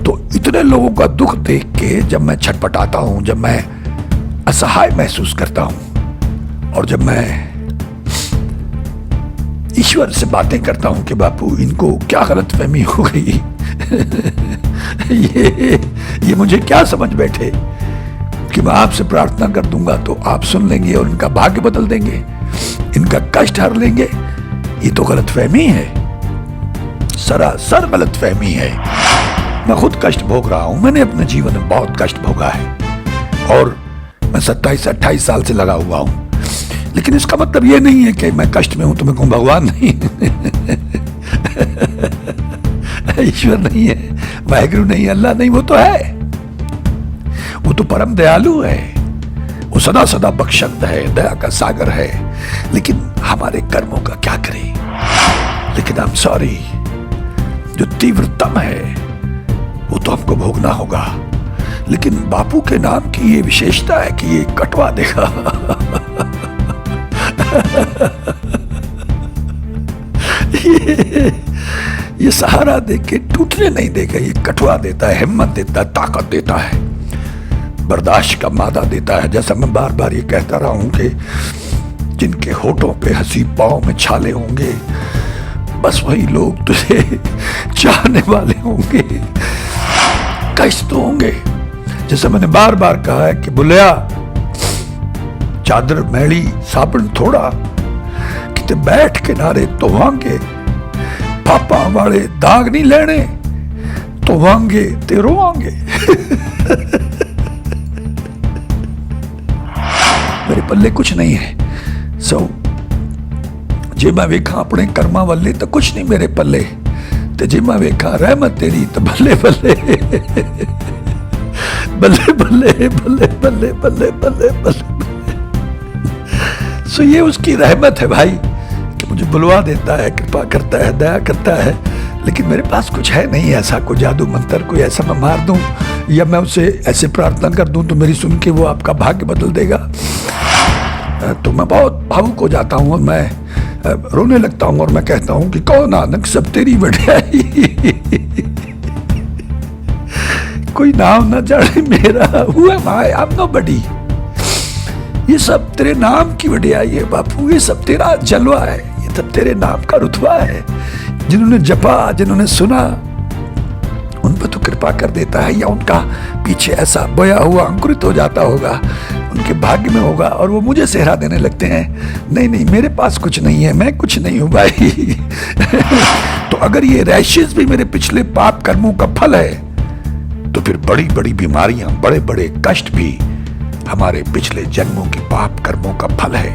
तो इतने लोगों का दुख देख के जब मैं छटपटाता हूं, जब मैं असहाय महसूस करता हूं और जब मैं ईश्वर से बातें करता हूं कि बापू इनको क्या गलतफहमी हो गई ये मुझे क्या समझ बैठे कि मैं आपसे प्रार्थना कर दूंगा तो आप सुन लेंगे और इनका भाग्य बदल देंगे, इनका कष्ट हर लेंगे। ये तो गलतफहमी है, सरासर गलतफहमी है। मैं खुद कष्ट भोग रहा हूं, मैंने अपने जीवन में बहुत कष्ट भोगा है और मैं 27-28 साल से लगा हुआ हूं। लेकिन इसका मतलब ये नहीं है कि मैं कष्ट में हूं तो मैं कहूं भगवान नहीं ईश्वर नहीं है, वाहिगुरु नहीं, अल्लाह नहीं। वो तो है, वो तो परम दयालु है, वो सदा सदा बख्शक है, दया का सागर है। लेकिन हमारे कर्मों का क्या करें। लेकिन आई एम सॉरी, जो तीव्रतम है वो तो हमको भोगना होगा। लेकिन बापू के नाम की ये विशेषता है कि ये कटवा देगा ये सहारा दे के टूटने नहीं देगा, ये कटवा देता है, हिम्मत देता है, ताकत देता है, बर्दाश्त का मादा देता है। जैसा मैं बार बार ये कहता रहा हूं कि जिनके होठों पे हंसी, पांव में छाले होंगे, बस वही लोग तुझे चाहने वाले होंगे। कष्ट तो होंगे, जैसे मैंने बार बार कहा है कि बुलिया चादर मैली साबुन थोड़ा, किते बैठ किनारे तो वांगे, पापा वाले दाग नहीं लेने तो वांगे ते रोवांगे मेरे पल्ले कुछ नहीं है। सो जे मैं वेखा अपने कर्मा वाले तो कुछ नहीं मेरे पल्ले, ते जे मैं वेखा रहमत तेरी तो बल्ले बल्ले बल्ले बल्ले बल्ले बल्ले बल्ले बल्ले बल्ले। सो ये उसकी रहमत है भाई कि मुझे बुलवा देता है, कृपा करता है, दया करता है। लेकिन मेरे पास कुछ है नहीं ऐसा, कोई जादू मंत्र, कोई ऐसा मैं मार दूं या मैं उसे ऐसे प्रार्थना कर दूं तो मेरी सुन के वो आपका भाग्य बदल देगा। तो मैं बहुत भावुक हो जाता हूं और मैं रोने लगता हूं और मैं कहता हूं कि कौन नानक सब तेरी वड्याई कोई नाम ना जाने मेरा, who am I am nobody. ये सब तेरे नाम की वड्याई है बापू, ये सब तेरा जलवा है, ये सब तेरे नाम का रुतबा है। जिन्होंने जपा, जिन्होंने सुना, उन पर तो कृपा कर देता है, या उनका पीछे ऐसा बोया हुआ अंकुरित हो जाता होगा, उनके भाग्य में होगा और वो मुझे सेहरा देने लगते हैं। नहीं नहीं, मेरे पास कुछ नहीं है, मैं कुछ नहीं हूं भाई तो अगर ये रैशेस भी मेरे पिछले पाप कर्मों का फल है तो फिर बड़ी बड़ी बीमारियां, बड़े बड़े कष्ट भी हमारे पिछले जन्मों के पाप कर्मों का फल है।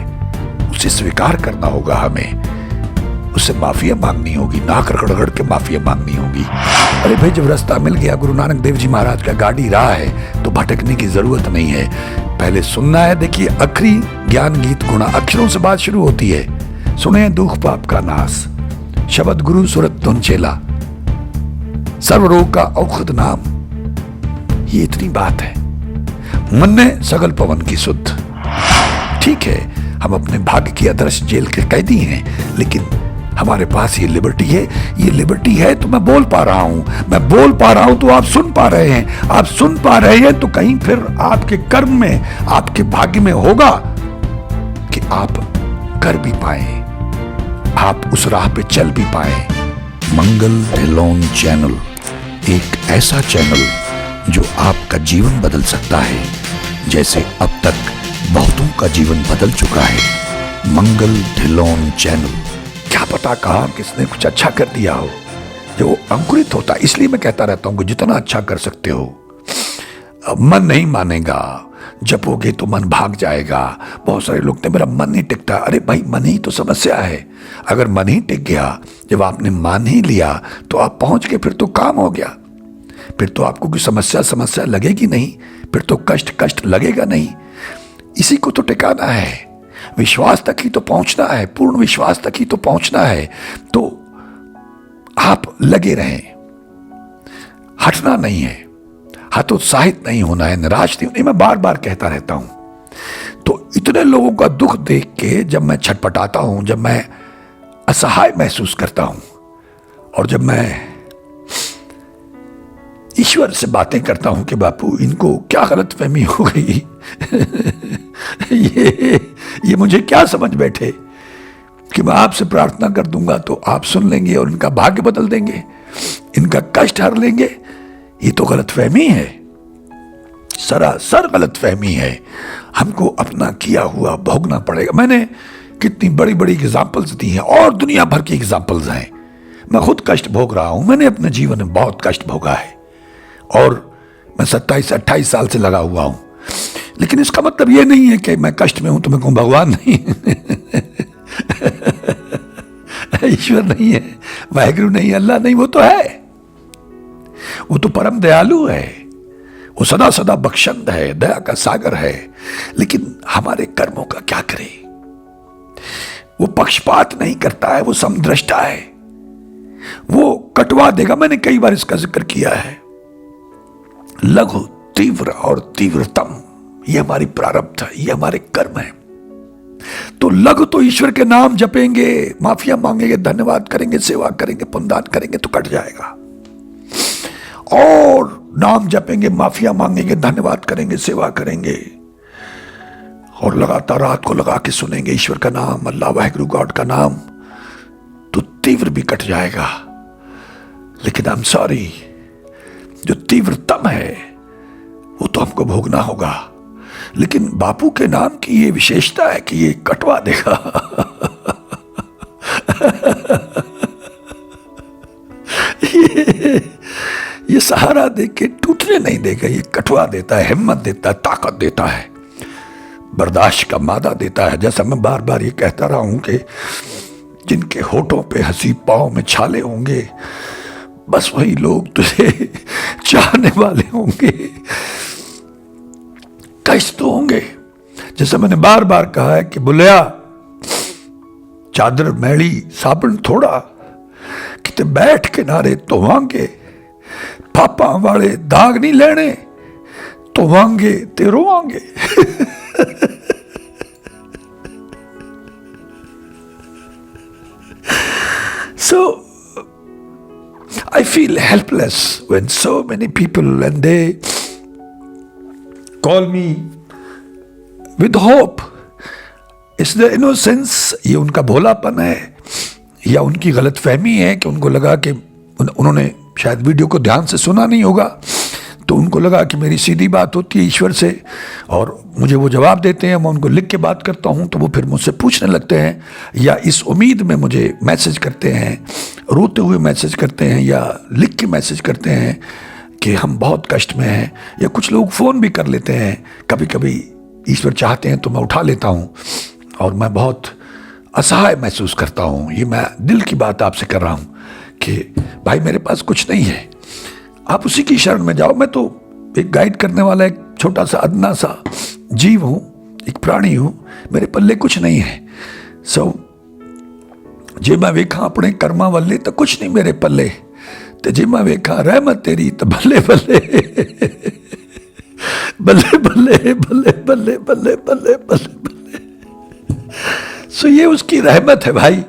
उसे स्वीकार करना होगा हमें, उससे माफिया मांगनी होगी, नाक रगड़ के माफिया मांगनी होगी। अरे भाई, जब रास्ता मिल गया, गुरु नानक देव जी महाराज का गाड़ी रहा है तो भटकने की जरूरत नहीं है। पहले सुनना है। देखिए, अखरी ज्ञान गीत गुणा, अक्षरों से बात शुरू होती है। सुने दुख पाप का नाश, शब्द गुरु सुरत धुन चेला, सर्व रोग का औषध नाम। ये इतनी बात है। मन ने सगल पवन की सुध। ठीक है, हम अपने भाग्य की आदर्श जेल के कैदी हैं, लेकिन हमारे पास ये लिबर्टी है। ये लिबर्टी है तो मैं बोल पा रहा हूं, मैं बोल पा रहा हूं तो आप सुन पा रहे हैं। आप सुन पा रहे हैं तो कहीं फिर आपके कर्म में, आपके भाग्य में होगा कि आप कर भी पाए, आप उस राह पे चल भी पाए। मंगल ढिल्लोन चैनल एक ऐसा चैनल जो आपका जीवन बदल सकता है, जैसे अब तक बहुतों का जीवन बदल चुका है। मंगल ढिल्लोन चैनल, क्या पता कहा किसने कुछ अच्छा कर दिया हो जो अंकुरित होता। इसलिए मैं कहता रहता हूं कि जितना अच्छा कर सकते हो। मन नहीं मानेगा, जपोगे तो मन भाग जाएगा। बहुत सारे लोग कहते मेरा मन नहीं टिकता। अरे भाई, मन ही तो समस्या है। अगर मन ही टिक गया, जब आपने मान ही लिया तो आप पहुंच गए, फिर तो काम हो गया। फिर तो आपको कोई समस्या लगेगी नहीं, फिर तो कष्ट लगेगा नहीं। इसी को तो टिकाना है, विश्वास तक ही तो पहुंचना है, पूर्ण विश्वास तक ही तो पहुंचना है। तो आप लगे रहें, हटना नहीं है, हतोत्साहित नहीं होना है, निराश नहीं होना। मैं बार बार कहता रहता हूं। तो इतने लोगों का दुख देख के जब मैं छटपटाता हूं, जब मैं असहाय महसूस करता हूं और जब मैं ईश्वर से बातें करता हूं कि बापू इनको क्या गलतफहमी हो गई ये मुझे क्या समझ बैठे कि मैं आपसे प्रार्थना कर दूंगा तो आप सुन लेंगे और इनका भाग्य बदल देंगे, इनका कष्ट हर लेंगे। ये तो गलतफहमी है, सरासर गलतफहमी है। हमको अपना किया हुआ भोगना पड़ेगा। मैंने कितनी बड़ी बड़ी एग्जाम्पल्स दी हैं और दुनिया भर की एग्जाम्पल्स हैं। मैं खुद कष्ट भोग रहा हूं, मैंने अपने जीवन में बहुत कष्ट भोगा है और मैं 27-28 साल से लगा हुआ हूं। लेकिन इसका मतलब यह नहीं है कि मैं कष्ट में हूं तो मैं कहूं भगवान नहीं ईश्वर नहीं है, वाहिगुरु नहीं, अल्लाह नहीं। वो तो है, वो तो परम दयालु है, वो सदा सदा बख्शंद है, दया का सागर है। लेकिन हमारे कर्मों का क्या करें? वो पक्षपात नहीं करता है, वो समदृष्टा है, वो कटवा देगा। मैंने कई बार इसका जिक्र किया है। लघु, तीव्र और तीव्रतम, ये हमारी प्रारब्ध है, ये हमारे कर्म है। तो लघु तो ईश्वर के नाम जपेंगे, माफिया मांगेंगे, धन्यवाद करेंगे, सेवा करेंगे, पुण्यदान करेंगे तो कट जाएगा। और नाम जपेंगे, माफिया मांगेंगे, धन्यवाद करेंगे, सेवा करेंगे और लगातार रात को लगा के सुनेंगे ईश्वर का नाम, अल्लाह वाहिगुरु गॉड का नाम, तो तीव्र भी कट जाएगा। लेकिन आई एम सॉरी, जो तीव्रतम है वो तो हमको भोगना होगा। लेकिन बापू के नाम की ये विशेषता है कि ये कटवा देगा ये सहारा दे के टूटने नहीं देगा, ये कटवा देता है, हिम्मत देता है, ताकत देता है, बर्दाश्त का मादा देता है। जैसा मैं बार बार ये कहता रहा हूं कि जिनके होठों पे हंसी, पांव में छाले होंगे, बस वही लोग तुझे चाहने वाले होंगे। कष्ट तो होंगे। जैसे मैंने बार बार कहा है कि बुलिया चादर मैली साबुन थोड़ा, किते बैठ के नारे तो वांगे, पापा वाले दाग नहीं लेने तो वांगे ते रोवांगे So I feel helpless when so many people and they call me with hope. It's the innocence, ये उनका भोलापन है या उनकी गलतफहमी है कि उनको लगा कि उन्होंने शायद वीडियो को ध्यान से सुना नहीं होगा, तो उनको लगा कि मेरी सीधी बात होती है ईश्वर से और मुझे वो जवाब देते हैं। मैं उनको लिख के बात करता हूँ तो वो फिर मुझसे पूछने लगते हैं या इस उम्मीद में मुझे मैसेज करते हैं, रोते हुए मैसेज करते हैं या लिख के मैसेज करते हैं कि हम बहुत कष्ट में हैं। या कुछ लोग फ़ोन भी कर लेते हैं, कभी कभी ईश्वर चाहते हैं तो मैं उठा लेता हूँ और मैं बहुत असहाय महसूस करता हूँ। ये मैं दिल की बात आपसे कर रहा हूँ कि भाई मेरे पास कुछ नहीं है, आप उसी की शरण में जाओ। मैं तो एक गाइड करने वाला एक छोटा सा अदना सा जीव हूँ, एक प्राणी हूँ, मेरे पल्ले कुछ नहीं है। जे मैं वेखा अपने कर्मा वाले तो कुछ नहीं मेरे पल्ले, तो जे मैं वेखा रहमत तेरी तो बल्ले बल्ले बल्ले बल्ले बल्ले बल्ले बल्ले बल्ले बल्ले। सो ये उसकी रहमत है भाई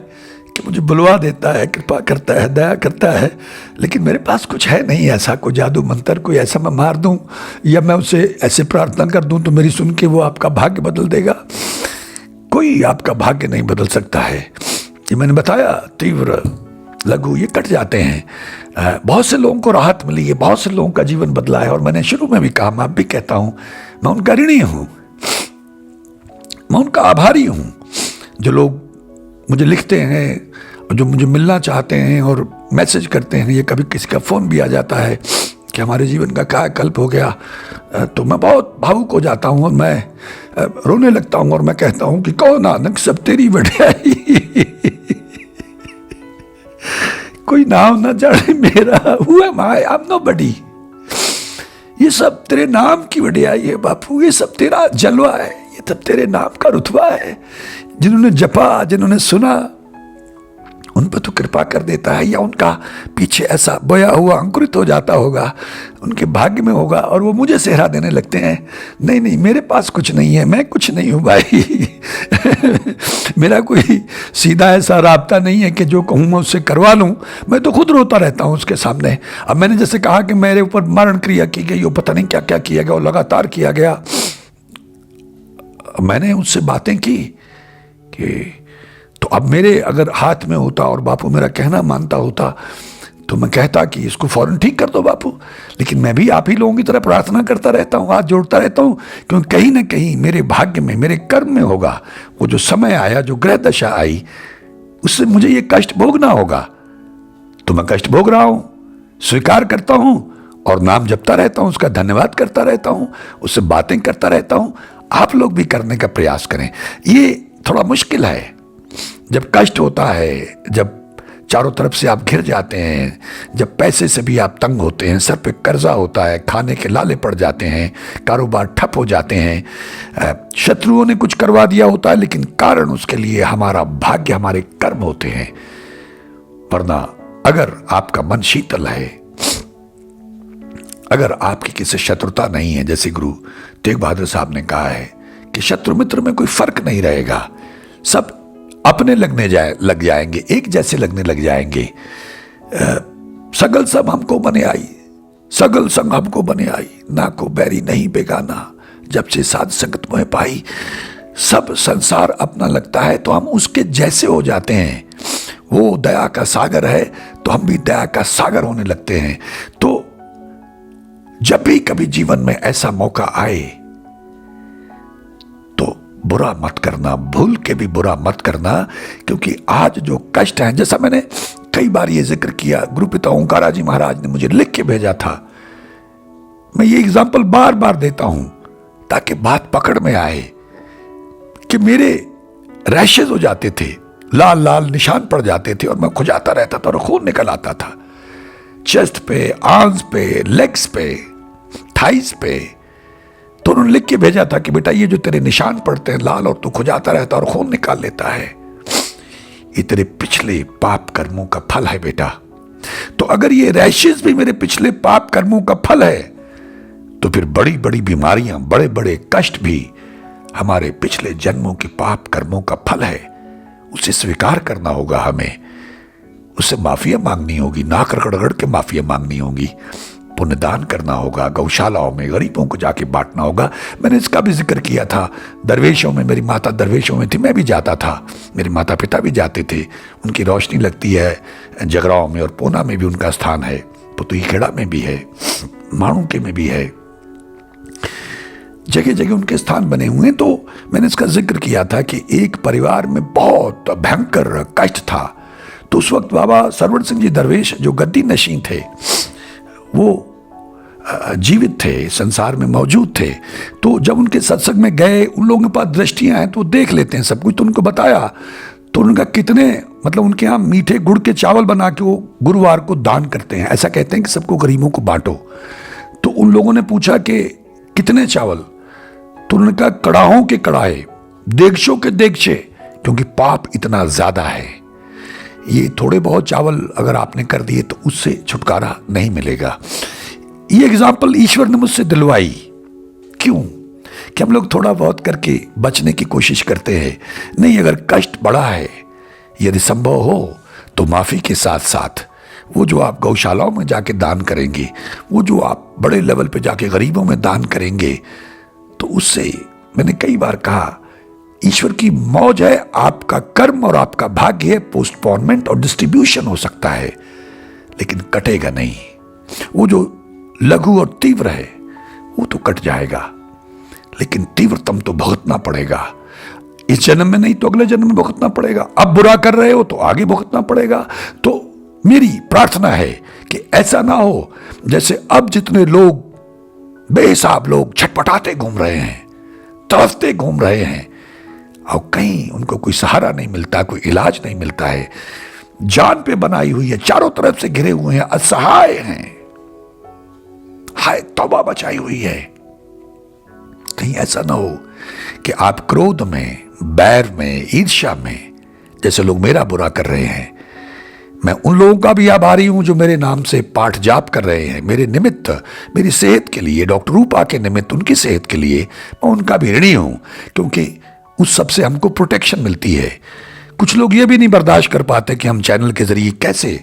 कि मुझे बुलवा देता है, कृपा करता है, दया करता है। लेकिन मेरे पास कुछ है नहीं ऐसा कोई जादू मंत्र, कोई ऐसा मैं मार दूं या मैं उसे ऐसे प्रार्थना कर दूं तो मेरी सुन के वो आपका भाग्य बदल देगा। कोई आपका भाग्य नहीं बदल सकता है। ये मैंने बताया, तीव्र, लघु ये कट जाते हैं। बहुत से लोगों को राहत मिली है, बहुत से लोगों का जीवन बदला है। और मैंने शुरू में भी कहा, मैं अब भी कहता हूँ, मैं उनका ऋणी हूँ, मैं उनका आभारी हूँ। जो लोग मुझे लिखते हैं, जो मुझे मिलना चाहते हैं और मैसेज करते हैं, ये कभी किसी का फ़ोन भी आ जाता है कि हमारे जीवन का कायाकल्प हो गया, तो मैं बहुत भावुक हो जाता हूँ और मैं रोने लगता हूँ और मैं कहता हूँ कि कौन नानक सब तेरी वड्याई कोई नाम ना जाने मेरा, who am I am nobody. ये सब तेरे नाम की वड्याई है बापू, ये सब तेरा जलवा है, ये सब तेरे नाम का रुतबा है। जिन्होंने जपा, जिन्होंने सुना, उन पर तो कृपा कर देता है, या उनका पीछे ऐसा बोया हुआ अंकुरित हो जाता होगा, उनके भाग्य में होगा, और वो मुझे सेहरा देने लगते हैं। नहीं नहीं, मेरे पास कुछ नहीं है, मैं कुछ नहीं हूँ भाई। मेरा कोई सीधा ऐसा राब्ता नहीं है कि जो कहूँ मैं उससे करवा लूँ। मैं तो खुद रोता रहता हूँ उसके सामने। अब मैंने जैसे कहा कि मेरे ऊपर मरण क्रिया की गई, वो पता नहीं क्या क्या किया गया, और लगातार किया गया। मैंने उससे बातें की कि तो अब मेरे अगर हाथ में होता और बापू मेरा कहना मानता होता तो मैं कहता कि इसको फौरन ठीक कर दो बापू। लेकिन मैं भी आप ही लोगों की तरह प्रार्थना करता रहता हूँ, हाथ जोड़ता रहता हूँ, क्योंकि कहीं ना कहीं मेरे भाग्य में, मेरे कर्म में होगा। वो जो समय आया, जो ग्रह दशा आई, उससे मुझे ये कष्ट भोगना होगा। तो मैं कष्ट भोग रहा हूँ, स्वीकार करता हूँ और नाम जपता रहता हूँ, उसका धन्यवाद करता रहता हूँ, उससे बातें करता रहता हूँ। आप लोग भी करने का प्रयास करें। ये थोड़ा मुश्किल है जब कष्ट होता है, जब चारों तरफ से आप घिर जाते हैं, जब पैसे से भी आप तंग होते हैं, सर पे कर्जा होता है, खाने के लाले पड़ जाते हैं, कारोबार ठप हो जाते हैं, शत्रुओं ने कुछ करवा दिया होता है, लेकिन कारण उसके लिए हमारा भाग्य, हमारे कर्म होते हैं। वरना अगर आपका मन शीतल है, अगर आपकी किसी शत्रुता नहीं है, जैसे गुरु तेग बहादुर साहब ने कहा है कि शत्रु मित्र में कोई फर्क नहीं रहेगा, सब अपने लग जाएंगे, एक जैसे लगने लग जाएंगे। सगल सब हमको बने आई, सगल संग हमको बने आई, ना को बैरी नहीं बेगाना, जब से साध संगत मोह पाई। सब संसार अपना लगता है तो हम उसके जैसे हो जाते हैं। वो दया का सागर है तो हम भी दया का सागर होने लगते हैं। तो जब भी कभी जीवन में ऐसा मौका आए तो बुरा मत करना, भूल के भी बुरा मत करना, क्योंकि आज जो कष्ट है, जैसा मैंने कई बार ये जिक्र किया, गुरुपिता ओंकारा जी महाराज ने मुझे लिख के भेजा था। मैं ये एग्जाम्पल बार बार देता हूं ताकि बात पकड़ में आए कि मेरे रैशेज हो जाते थे, लाल लाल निशान पड़ जाते थे और मैं खुजाता रहता था और खून निकल आता था चेस्ट पे, आर्म्स पे, लेग्स पे, थाइस पे। तो उन्होंने लिख के भेजा था कि बेटा ये जो तेरे निशान पड़ते हैं लाल और तू खुजाता रहता और खून निकाल लेता है, ये तेरे पिछले पाप कर्मों का फल है बेटा। तो अगर ये रैशेज भी मेरे पिछले पाप कर्मों का फल है तो फिर बड़ी बड़ी बीमारियां, बड़े बड़े कष्ट भी हमारे पिछले जन्मों के पाप कर्मों का फल है। उसे स्वीकार करना होगा हमें, उससे माफिया मांगनी होगी, नाक रगड़ के माफिया मांगनी होगी, पुण्यदान करना होगा, गौशालाओं में गरीबों को जाके बांटना होगा। मैंने इसका भी जिक्र किया था। दरवेशों में, मेरी माता दरवेशों में थी, मैं भी जाता था, मेरे माता पिता भी जाते थे। उनकी रोशनी लगती है जगराओं में, और पूना में भी उनका स्थान है, पुतुहीखेड़ा में भी है, माणुके में भी है, जगह जगह उनके स्थान बने हुए हैं। तो मैंने इसका जिक्र किया था कि एक परिवार में बहुत भयंकर कष्ट था। तो उस वक्त बाबा सरवण सिंह जी दरवेश जो गद्दी नशीं थे, वो जीवित थे, संसार में मौजूद थे। तो जब उनके सत्संग में गए, उन लोगों के पास दृष्टियां हैं तो देख लेते हैं सब कुछ। तो उनको बताया, तो उनका कितने, मतलब उनके यहाँ मीठे गुड़ के चावल बना के वो गुरुवार को दान करते हैं। ऐसा कहते हैं कि सबको गरीबों को बांटो। तो उन लोगों ने पूछा कि कितने चावल? तो उन्होंने कहा कड़ाहों के कड़ाहे, देगचों के देगचे, क्योंकि पाप इतना ज्यादा है। ये थोड़े बहुत चावल अगर आपने कर दिए तो उससे छुटकारा नहीं मिलेगा। ये एग्जाम्पल ईश्वर ने मुझसे दिलवाई। क्यों? कि हम लोग थोड़ा बहुत करके बचने की कोशिश करते हैं। नहीं, अगर कष्ट बड़ा है, यदि संभव हो तो माफी के साथ साथ वो जो आप गौशालाओं में जाके दान करेंगे, वो जो आप बड़े लेवल पे जाके गरीबों में दान करेंगे, तो उससे मैंने कई बार कहा, ईश्वर की मौज है, आपका कर्म और आपका भाग्य है, पोस्टपोनमेंट और डिस्ट्रीब्यूशन हो सकता है, लेकिन कटेगा नहीं। वो जो लघु और तीव्र है वो तो कट जाएगा, लेकिन तीव्रतम तो भुगतना पड़ेगा। इस जन्म में नहीं तो अगले जन्म में भुगतना पड़ेगा। अब बुरा कर रहे हो तो आगे भुगतना पड़ेगा। तो मेरी प्रार्थना है कि ऐसा ना हो जैसे अब जितने लोग, बेहिसाब लोग छटपटाते घूम रहे हैं, तरसते घूम रहे हैं, और कहीं उनको कोई सहारा नहीं मिलता, कोई इलाज नहीं मिलता है, जान पे बनाई हुई है, चारों तरफ से घिरे हुए हैं, असहाय हैं, हाय तौबा बचाई हुई है। कहीं ऐसा ना हो कि आप क्रोध में, बैर में, ईर्ष्या में, जैसे लोग मेरा बुरा कर रहे हैं, मैं उन लोगों का भी आभारी हूं जो मेरे नाम से पाठ जाप कर रहे हैं, मेरे निमित्त, मेरी सेहत के लिए, डॉक्टर रूपा के निमित्त, उनकी सेहत के लिए मैं उनका भी ऋणी हूं, क्योंकि उस सब से हमको प्रोटेक्शन मिलती है। कुछ लोग ये भी नहीं बर्दाश्त कर पाते कि हम चैनल के जरिए कैसे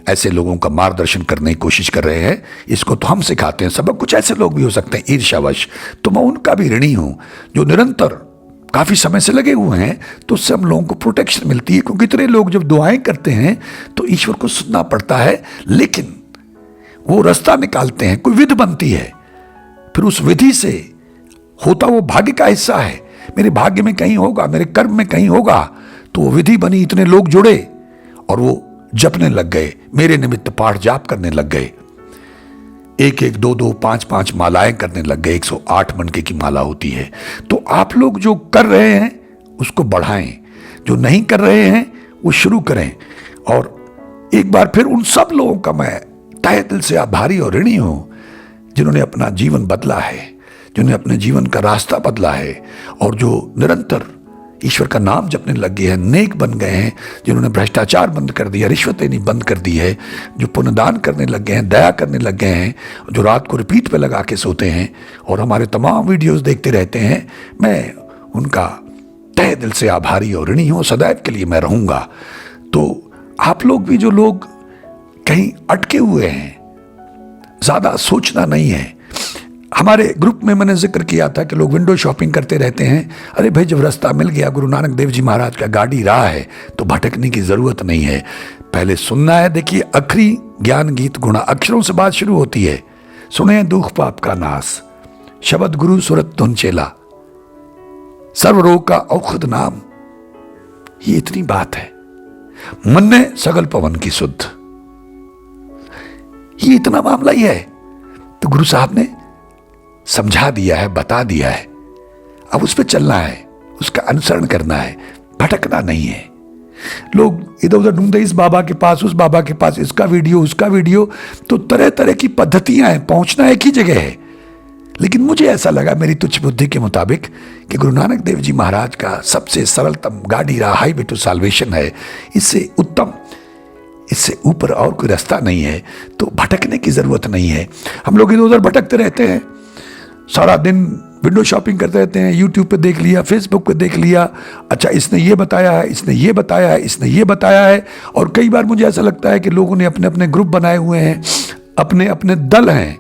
ऐसे लोगों का मार्गदर्शन करने की कोशिश कर रहे हैं। इसको तो हम सिखाते हैं सबक, कुछ ऐसे लोग भी हो सकते हैं ईर्ष्यावश, तो मैं उनका भी ऋणी हूं जो निरंतर काफ़ी समय से लगे हुए हैं। तो उससे हम लोगों को प्रोटेक्शन मिलती है, क्योंकि इतने लोग जब दुआएं करते हैं तो ईश्वर को सुनना पड़ता है, लेकिन वो रास्ता निकालते हैं, कोई विधि बनती है, फिर उस विधि से होता वो भाग्य का हिस्सा है। मेरे भाग्य में कहीं होगा, मेरे कर्म में कहीं होगा, तो वो विधि बनी, इतने लोग जुड़े और वो जपने लग गए, मेरे निमित्त पाठ जाप करने लग गए, 1-1, 2-2, 5-5 मालाएं करने लग गए। 108 मनके की माला होती है। तो आप लोग जो कर रहे हैं उसको बढ़ाएं, जो नहीं कर रहे हैं वो शुरू करें। और एक बार फिर उन सब लोगों का मैं तहे दिल से आभारी और ऋणी हूं जिन्होंने अपना जीवन बदला है, जिन्होंने अपने जीवन का रास्ता बदला है और जो निरंतर ईश्वर का नाम जपने लग गए हैं, नेक बन गए हैं, जिन्होंने भ्रष्टाचार बंद कर दिया, रिश्वत लेनी बंद कर दी है, जो पुण्यदान करने लग गए हैं, दया करने लग गए हैं, जो रात को रिपीट पे लगा के सोते हैं और हमारे तमाम वीडियोस देखते रहते हैं, मैं उनका तहे दिल से आभारी और ऋणी हूँ, सदैव के लिए मैं रहूँगा। तो आप लोग भी जो लोग कहीं अटके हुए हैं, ज़्यादा सोचना नहीं है। हमारे ग्रुप में मैंने जिक्र किया था कि लोग विंडो शॉपिंग करते रहते हैं। अरे भाई, जब रास्ता मिल गया, गुरु नानक देव जी महाराज का गाड़ी रहा है, तो भटकने की ज़रूरत नहीं है। पहले सुनना है। देखिए, अखरी ज्ञान गीत गुणा, अक्षरों से बात शुरू होती है। सुने दुख पाप का नाश, शब्द गुरु सुरत धुन चेला, सर्व रोग का औषध नाम। ये इतनी बात है। मन ने सगल पवन की शुद्ध, ये इतना मामला ही है। तो गुरु साहब ने समझा दिया है, बता दिया है, अब उस पर चलना है, उसका अनुसरण करना है, भटकना नहीं है। लोग इधर उधर ढूंढते, इस बाबा के पास, उस बाबा के पास, इसका वीडियो, उसका वीडियो, तो तरह तरह की पद्धतियां हैं, पहुंचना एक ही जगह है। लेकिन मुझे ऐसा लगा मेरी तुच्छ बुद्धि के मुताबिक कि गुरु नानक देव जी महाराज का सबसे सरलतम गाड़ी रहा हाईवे टू साल्वेशन है। इससे उत्तम, इससे ऊपर और कोई रास्ता नहीं है। तो भटकने की जरूरत नहीं है। हम लोग इधर उधर भटकते रहते हैं, सारा दिन विंडो शॉपिंग करते रहते हैं, यूट्यूब पे देख लिया, फेसबुक पे देख लिया, अच्छा इसने ये बताया है, इसने ये बताया है, इसने ये बताया है। और कई बार मुझे ऐसा लगता है कि लोगों ने अपने अपने ग्रुप बनाए हुए हैं, अपने अपने दल हैं,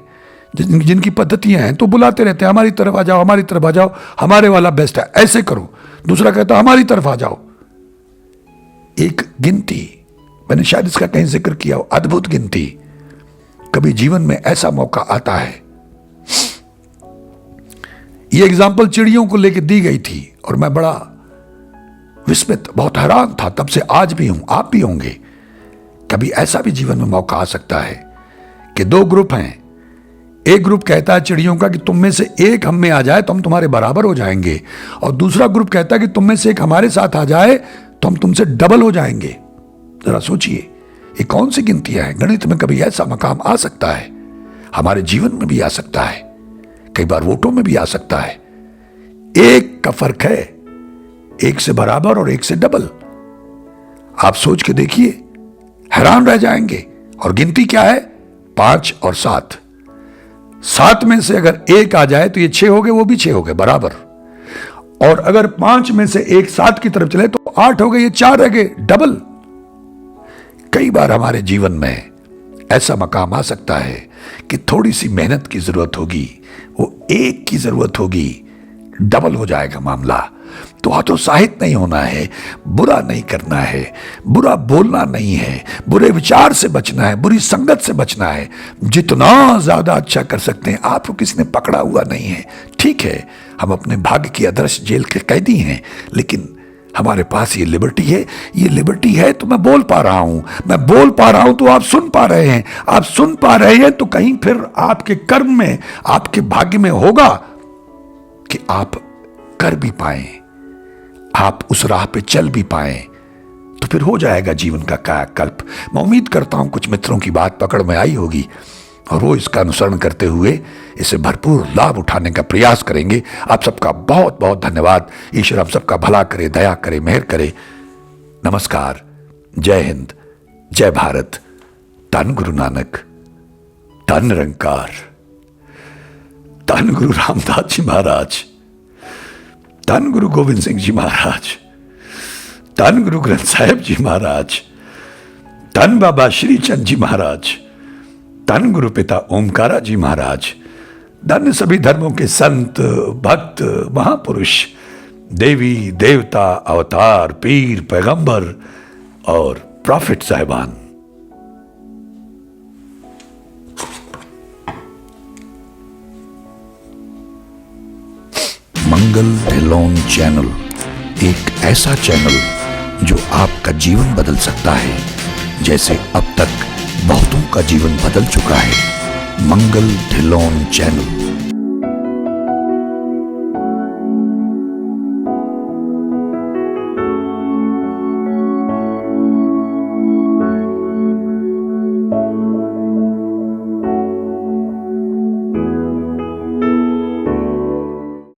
जिनकी पद्धतियां हैं, तो बुलाते रहते हैं, हमारी तरफ आ जाओ, हमारी तरफ आ जाओ, हमारे वाला बेस्ट है, ऐसे करो। दूसरा कहता है हमारी तरफ आ जाओ। एक गिनती, मैंने शायद इसका कहीं जिक्र किया हो, अद्भुत गिनती। कभी जीवन में ऐसा मौका आता है। ये एग्जाम्पल चिड़ियों को लेकर दी गई थी और मैं बड़ा विस्मित, बहुत हैरान था, तब से आज भी हूं, आप भी होंगे। कभी ऐसा भी जीवन में मौका आ सकता है कि दो ग्रुप हैं। एक ग्रुप कहता है चिड़ियों का कि तुम में से एक हम में आ जाए तो हम तुम्हारे बराबर हो जाएंगे, और दूसरा ग्रुप कहता है कि तुम में से एक हमारे साथ आ जाए तो हम तुमसे डबल हो जाएंगे। जरा सोचिए, ये कौन सी गिनतियां हैं। गणित में कभी ऐसा मकाम आ सकता है, हमारे जीवन में भी आ सकता है, कई बार वोटों में भी आ सकता है। एक का फर्क है, एक से बराबर और एक से डबल। आप सोच के देखिए, हैरान रह जाएंगे। और गिनती क्या है? 5 और 7। 7 में से अगर एक आ जाए तो ये 6 हो गए, वो भी 6 हो गए बराबर। और अगर 5 में से एक 7 की तरफ चले तो 8 हो गए, ये 4 रह गए, डबल। कई बार हमारे जीवन में ऐसा मकाम आ सकता है कि थोड़ी सी मेहनत की जरूरत होगी, वो एक की जरूरत होगी, डबल हो जाएगा मामला। तो हतोत्साहित नहीं होना है, बुरा नहीं करना है, बुरा बोलना नहीं है, बुरे विचार से बचना है, बुरी संगत से बचना है। जितना ज्यादा अच्छा कर सकते हैं, आपको किसी ने पकड़ा हुआ नहीं है। ठीक है, हम अपने भाग्य की आदर्श जेल के कैदी हैं, लेकिन हमारे पास ये लिबर्टी है। ये लिबर्टी है तो मैं बोल पा रहा हूं, मैं बोल पा रहा हूं तो आप सुन पा रहे हैं, आप सुन पा रहे हैं तो कहीं फिर आपके कर्म में, आपके भाग्य में होगा कि आप कर भी पाए, आप उस राह पे चल भी पाए, तो फिर हो जाएगा जीवन का कायाकल्प। मैं उम्मीद करता हूं कुछ मित्रों की बात पकड़ में आई होगी और वो इसका अनुसरण करते हुए इसे भरपूर लाभ उठाने का प्रयास करेंगे। आप सबका बहुत बहुत धन्यवाद। ईश्वर आप सबका भला करे, दया करे, मेहर करे। नमस्कार, जय हिंद, जय भारत। धन गुरु नानक, धन निरंकार, धन गुरु रामदास जी महाराज, धन गुरु गोविंद सिंह जी महाराज, धन गुरु ग्रंथ साहिब जी महाराज, धन बाबा श्री चंद जी महाराज, धन गुरु पिता ओमकारा जी महाराज, धन सभी धर्मों के संत, भक्त, महापुरुष, देवी देवता, अवतार, पीर, पैगंबर और प्रॉफिट साहिबान। मंगल ढिल्लोन चैनल एक ऐसा चैनल जो आपका जीवन बदल सकता है, जैसे अब तक बहुतों का जीवन बदल चुका है। मंगल ढिल्लोन चैनल।